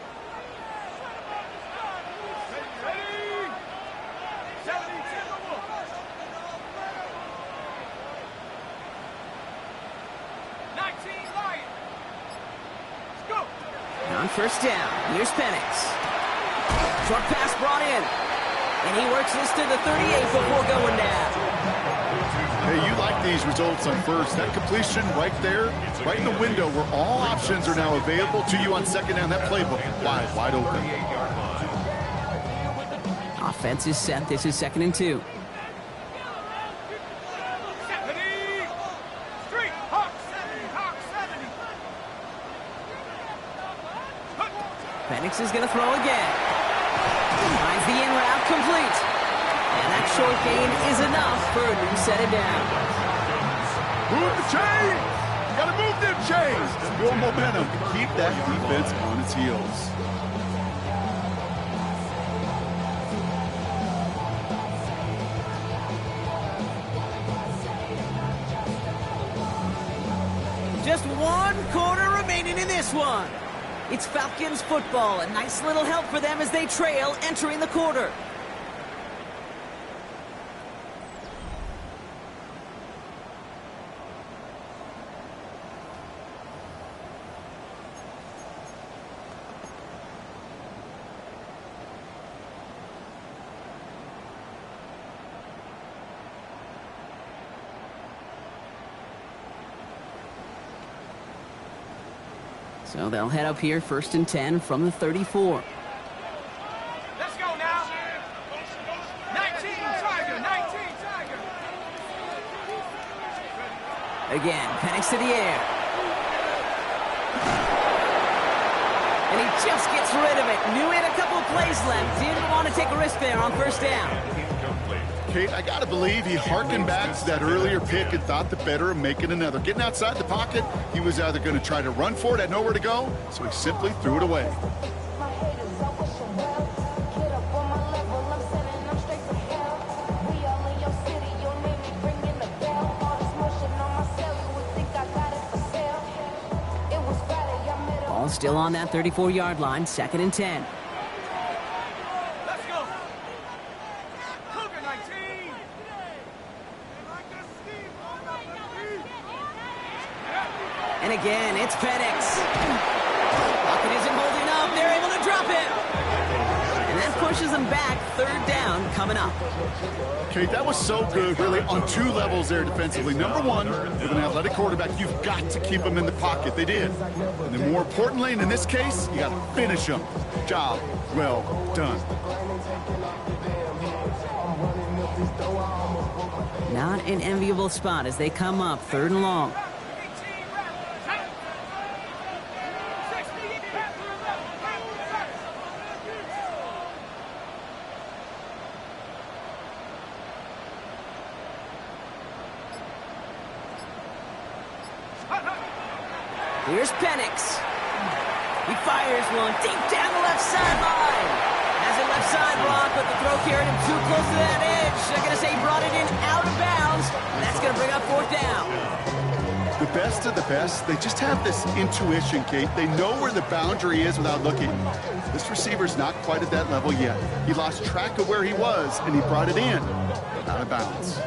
On 1st down, here's Penix. Short pass brought in. And he works this to the 38 before going down. Hey, you like these results on 1st. That completion right there, right in the window where all options are now available to you on 2nd down. That playbook wide open. Offense is set. This is 2nd and 2. Penix is going to throw again. Finds the in route complete. And that short gain is enough for a new set of downs. Move the chains! Got to move them chains! Build momentum. Keep that defense on its heels. Just 1 quarter remaining in this one. It's Falcons football. A nice little help for them as they trail entering the quarter. So they'll head up here, 1st and 10 from the 34. Let's go now. 19, Tiger, 19, Tiger. Again, Penix to the air. And he just gets rid of it. Knew he had a couple of plays left. Didn't want to take a risk there on 1st down. Kate, I got to believe he harkened back to that earlier pick and thought the better of making another. Getting outside the pocket, he was either going to try to run for it, had nowhere to go, so he simply threw it away. Ball still on that 34-yard line, 2nd and 10. Let's go. Cougar 19. And again, it's Penix. Pocket isn't holding up. They're able to drop him. And that pushes them back. 3rd down coming up. Okay, that was so good, really, on 2 levels there defensively. Number 1, with an athletic quarterback, you've got to keep him in the pocket. They did. And then more importantly, and in this case, you got to finish him. Job well done. Not an enviable spot as they come up, 3rd and long. Here's Penix. He fires one deep down the left sideline. Has a left side block, but the throw carried him too close to that edge. They're going to say he brought it in out of bounds. And that's going to bring up 4th down. The best of the best, they just have this intuition, Kate. They know where the boundary is without looking. This receiver's not quite at that level yet. He lost track of where he was, and he brought it in out of bounds.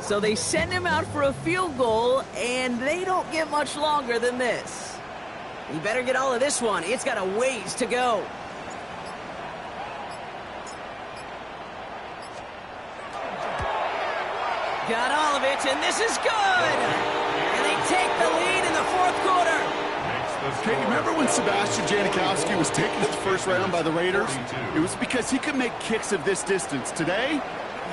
So they send him out for a field goal, and they don't get much longer than this. You better get all of this one. It's got a ways to go. Got all of it, and this is good! And they take the lead in the 4th quarter. Okay, remember when Sebastian Janikowski was taken at the 1st round by the Raiders? It was because he could make kicks of this distance. Today,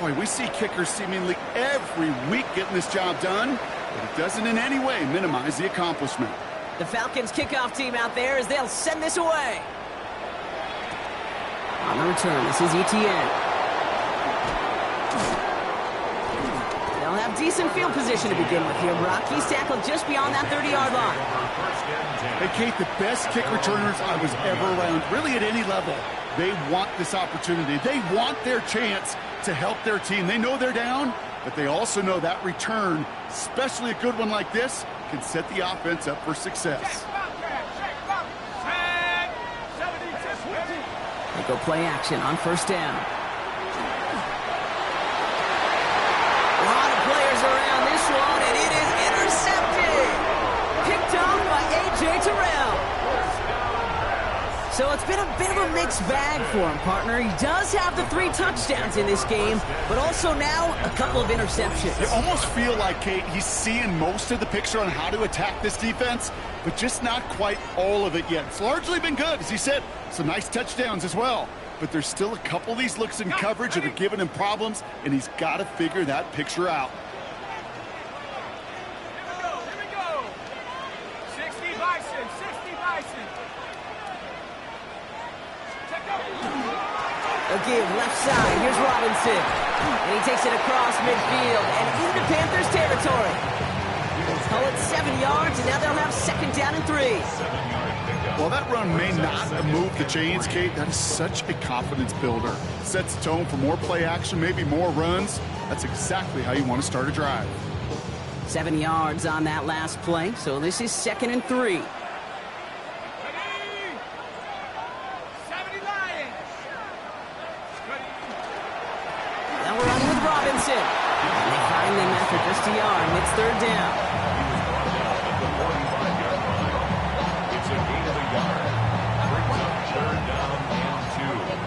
boy, we see kickers seemingly every week getting this job done, but it doesn't in any way minimize the accomplishment. The Falcons kickoff team out there as they'll send this away. On the return, this is ETN. They'll have decent field position to begin with here, Brock. He's tackled just beyond that 30-yard line. Hey, Kate, the best kick returners I was ever around, really at any level. They want this opportunity. They want their chance to help their team. They know they're down, but they also know that return, especially a good one like this, can set the offense up for success. They go play action on 1st down. A lot of players around this one, and it is intercepted. Picked off by A.J. Terrell. So it's been a bit of a mixed bag for him, partner. He does have the 3 touchdowns in this game, but also now a couple of interceptions. You almost feel like, Kate, he's seeing most of the picture on how to attack this defense, but just not quite all of it yet. It's largely been good, as he said, some nice touchdowns as well. But there's still a couple of these looks in coverage that are giving him problems, and he's got to figure that picture out. Here we go. 60 Bison, 60 Bison. Again, left side, here's Robinson. And he takes it across midfield and into Panthers territory. Call it 7 yards, and now they'll have second down and 3. 7-yard pickup. Well, that run may not move the chains, Kate. That is such a confidence builder. Sets the tone for more play action, maybe more runs. That's exactly how you want to start a drive. 7 yards on that last play, so this is second and 3. Now we're on with Robinson. And they find them after just a yard, and it's third down. He was brought down at the 45-yard line. It's a gain of a yard. Brings up third down and 2.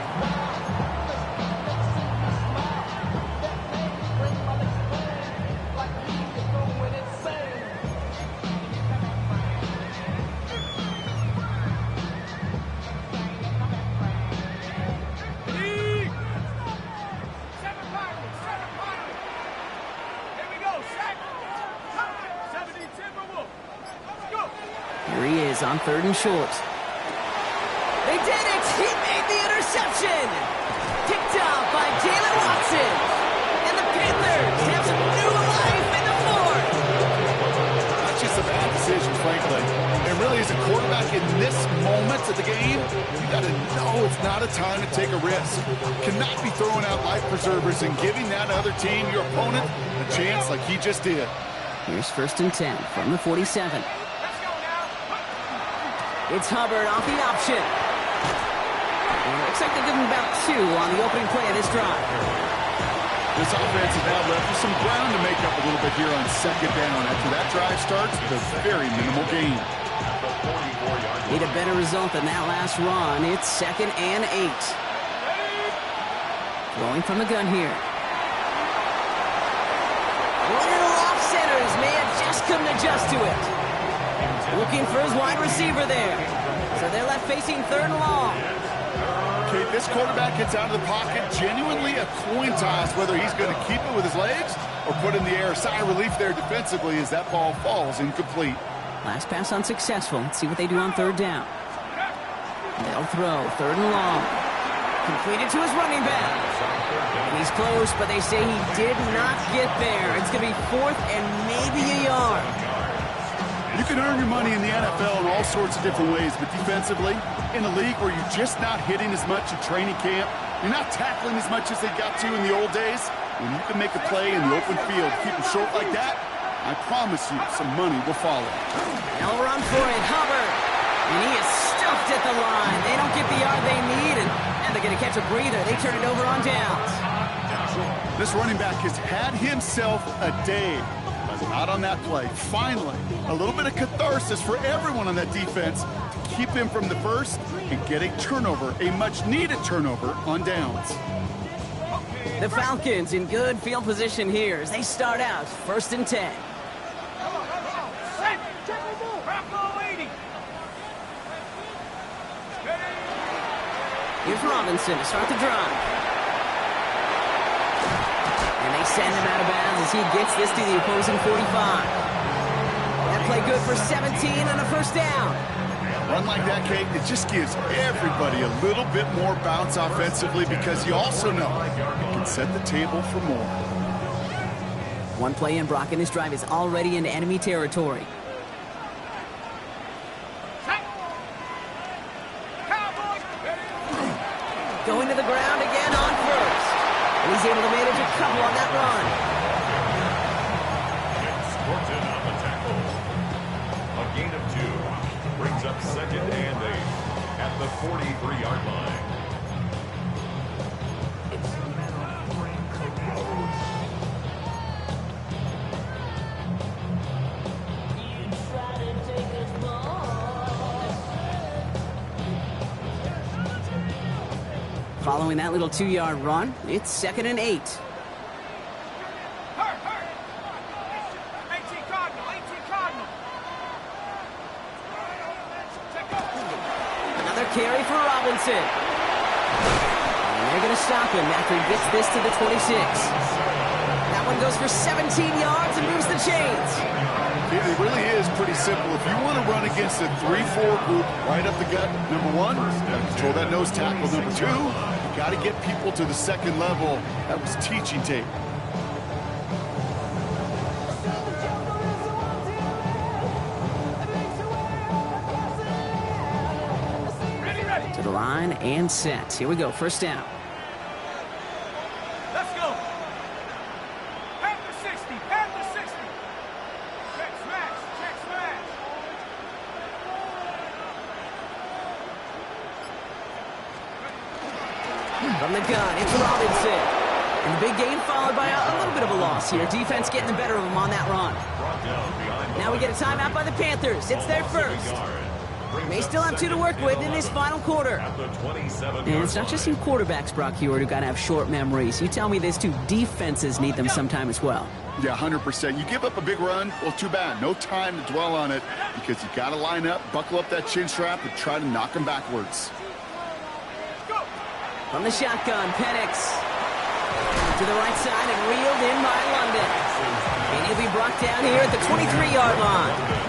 Here he is on third and short. They did it! He made the interception! Picked up by Jalen Watson. And the Panthers have some new life in the fourth. That's just a bad decision, frankly. And really, as a quarterback in this moment of the game, you got to know it's not a time to take a risk. Cannot be throwing out life preservers and giving that other team, your opponent, a chance like he just did. Here's first and 10 from the 47. It's Hubbard off the option. And it looks like they give him about 2 on the opening play of this drive. This offense is now left with some ground to make up a little bit here on second down. After that drive starts with a very minimal gain. Need a better result than that last run. It's second and 8. Throwing from the gun here. Little off centers. May have just couldn't adjust to it. Looking for his wide receiver there. So they're left facing third and long. Okay, this quarterback gets out of the pocket. Genuinely a coin toss whether he's going to keep it with his legs or put in the air. Sigh of relief there defensively as that ball falls incomplete. Last pass unsuccessful. Let's see what they do on third down. They'll throw third and long. Completed to his running back. And he's close, but they say he did not get there. It's going to be fourth and maybe a yard. You can earn your money in the NFL in all sorts of different ways, but defensively, in a league where you're just not hitting as much in training camp, you're not tackling as much as they got to in the old days, when you can make a play in the open field, keep them short like that, I promise you some money will follow. Now we're on for it, Hubbard. And he is stuffed at the line. They don't get the yard they need, and they're going to catch a breather. They turn it over on downs. This running back has had himself a day. Not on that play. Finally, a little bit of catharsis for everyone on that defense to keep him from the first and get a turnover, a much-needed turnover on downs. The Falcons in good field position here as they start out first and 10. Here's Robinson to start the drive. And they send him out of bounds as he gets this to the opposing 45. That play good for 17 and a first down. Run like that, Kate, it just gives everybody a little bit more bounce offensively because you also know it can set the table for more. One play in, Brock, and this drive is already into enemy territory. Going to the ground again on first. And he's able to manage a couple on that run. It's Thornton on the tackle. A gain of 2. Brings up second and 8 at the 43-yard line. Following that little 2-yard run, it's second and 8. Another carry for Robinson. And they're going to stop him after he gets this to the 26. That one goes for 17 yards and moves the chains. It really is pretty simple. If you want to run against a 3-4 group right up the gut, number one, you got to control that nose tackle. Number two, you got to get people to the second level. That was teaching tape. the line and set. Here we go, first down. Let's go. Panther 60, Panther 60. Check smash, check smash. From the gun, it's Robinson. And the big gain followed by a little bit of a loss here. Defense getting the better of them on that run. Now we get a timeout by the Panthers. It's their first. They still have 2 to work with in this final quarter. And it's not just you quarterbacks, Brock Hewitt, who got to have short memories. You tell me these 2 defenses need them sometime as well. Yeah, 100%. You give up a big run, well, too bad. No time to dwell on it because you got to line up, buckle up that chin strap, and try to knock them backwards. From the shotgun, Penix to the right side and reeled in by London. And he'll be brought down here at the 23-yard line.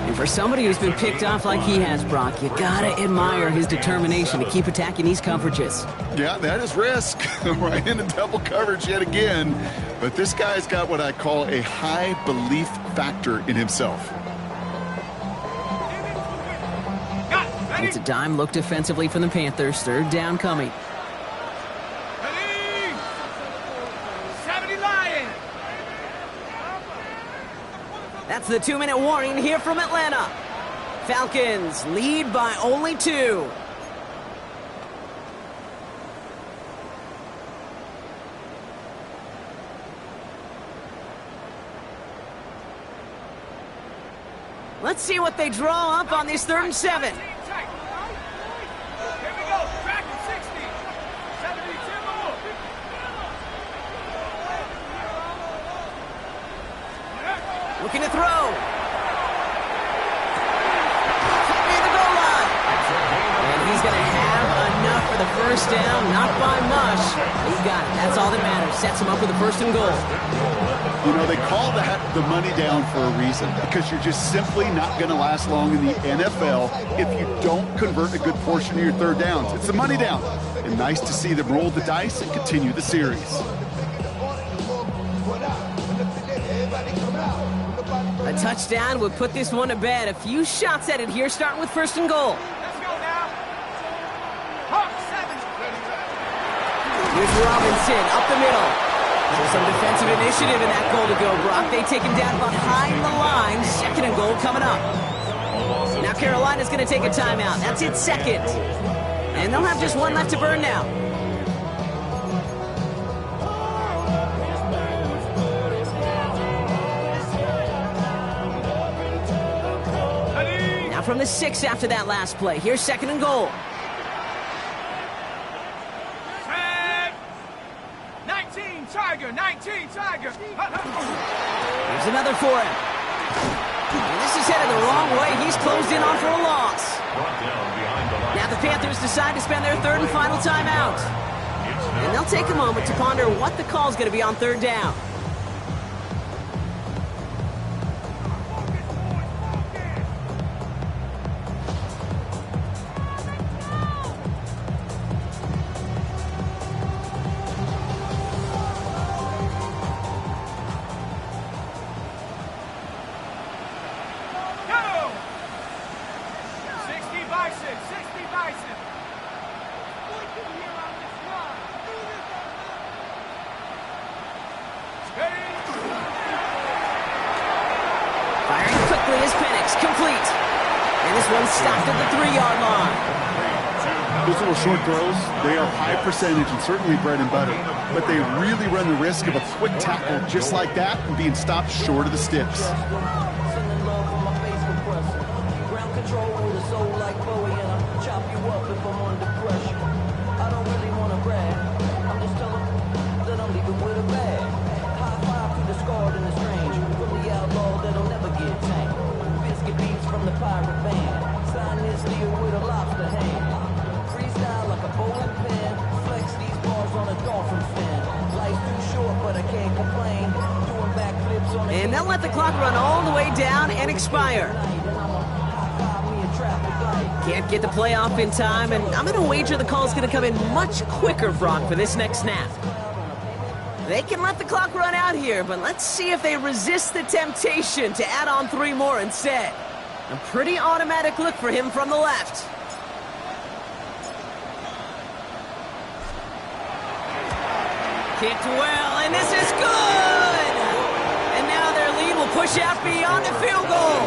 And for somebody who's been picked off like he has, Brock, you gotta admire his determination to keep attacking these coverages. Yeah, that is risk. Right into double coverage yet again. But this guy's got what I call a high belief factor in himself. It's a dime look defensively from the Panthers. Third down coming. Ready? 70 Lions. That's the 2-minute warning here from Atlanta. Falcons lead by only 2. Let's see what they draw up on this 3rd and 7. Here we go. Track it 60. 72 more. Looking to throw. Near the goal line. And he's going to have enough for the first down. Not by much. He got it. That's all that matters. Sets him up with a 1st and goal. You know, they call that the money down for a reason because you're just simply not going to last long in the NFL if you don't convert a good portion of your 3rd downs. It's the money down. And nice to see them roll the dice and continue the series. A touchdown would put this one to bed. A few shots at it here, starting with 1st and goal. Let's go now. Hawk 7. Here's Robinson up the middle. There's some defensive initiative in that goal to go, Brock. They take him down behind the line. 2nd and goal coming up. Now Carolina's going to take a timeout. That's its 2nd. And they'll have just 1 left to burn now. Now from the 6 after that last play. Here's 2nd and goal. 19 Tiger. Here's another for him. And this is headed the wrong way. He's closed in on for a loss. Now the Panthers decide to spend their 3rd and final timeout. And they'll take a moment to ponder what the call is going to be on 3rd down. Firing quickly is Penix, complete. And this one stopped at the 3-yard line. Those little short throws, they are high percentage and certainly bread and butter. But they really run the risk of a quick tackle just like that and being stopped short of the sticks. Ground control with a soul like Bowie, and I'll chop you up if I'm under pressure. I don't really want to brag. I'm just telling that I'm leaving with a bag. High five to the scarred and the strange. From the outlaw that'll never get tamed. Biscuit beats from the pirate band. Sign this deal with a lobster hand. Freestyle like a bowling pin. Flex these bars on a dolphin fin. Life's too short, but I can't complain. Doing backflips on the And they'll let the clock run all the way down and expire. Can't get the play off in time, and I'm going to wager the call's going to come in much quicker, Brock, for this next snap. They can let the clock run out here, but let's see if they resist the temptation to add on 3 more instead. A pretty automatic look for him from the left. Kicked well, and this is good! And now their lead will push out beyond the field goal.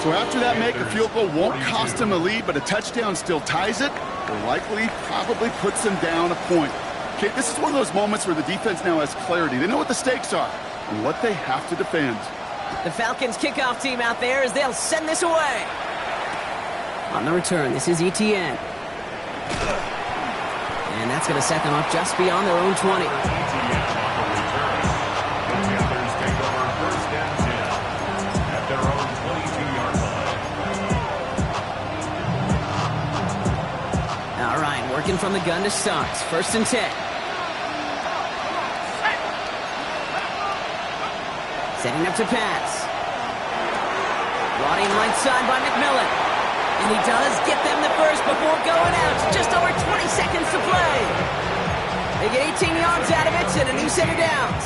So after that make, a field goal won't cost them a lead, but a touchdown still ties it, or likely probably puts them down a point. Okay, this is one of those moments where the defense now has clarity. They know what the stakes are and what they have to defend. The Falcons kickoff team out there as they'll send this away. On the return, this is ETN. And that's going to set them up just beyond their own 20. ETN on the return. The Panthers take over first and 10 at their own 22-yard line. All right, working from the gun to start. First and 10. Setting up to pass. Brought in right side by McMillan. And he does get them the first before going out. Just over 20 seconds to play. They get 18 yards out of it and a new set of downs.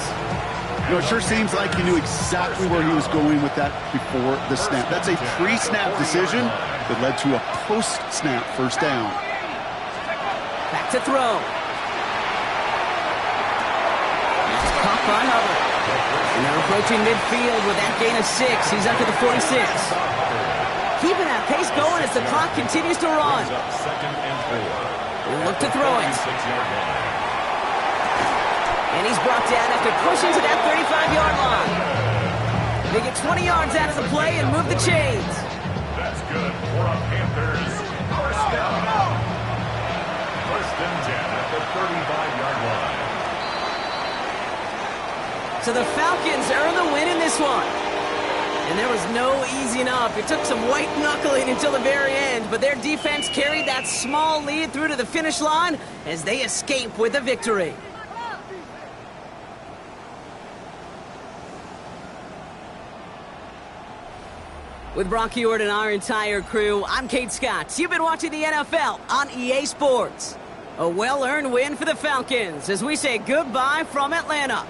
You know, it sure seems like he knew exactly where he was going with that before the snap. That's a pre-snap decision that led to a post-snap first down. Back to throw. That's caught by Hubbard. And they're approaching midfield with that gain of 6. He's up to the 46. Keeping that pace going as the clock continues to run. Second and 4. Look to throw it. And he's brought down after pushing to that 35-yard line. They get 20 yards out of the play and move the chains. That's good for a Panthers first down. First and 10 at the 35-yard line. So the Falcons earn the win in this one. And there was no easing up. It took some white knuckling until the very end, but their defense carried that small lead through to the finish line as they escape with a victory. With Brock Ewart and our entire crew, I'm Kate Scott. You've been watching the NFL on EA Sports. A well-earned win for the Falcons as we say goodbye from Atlanta.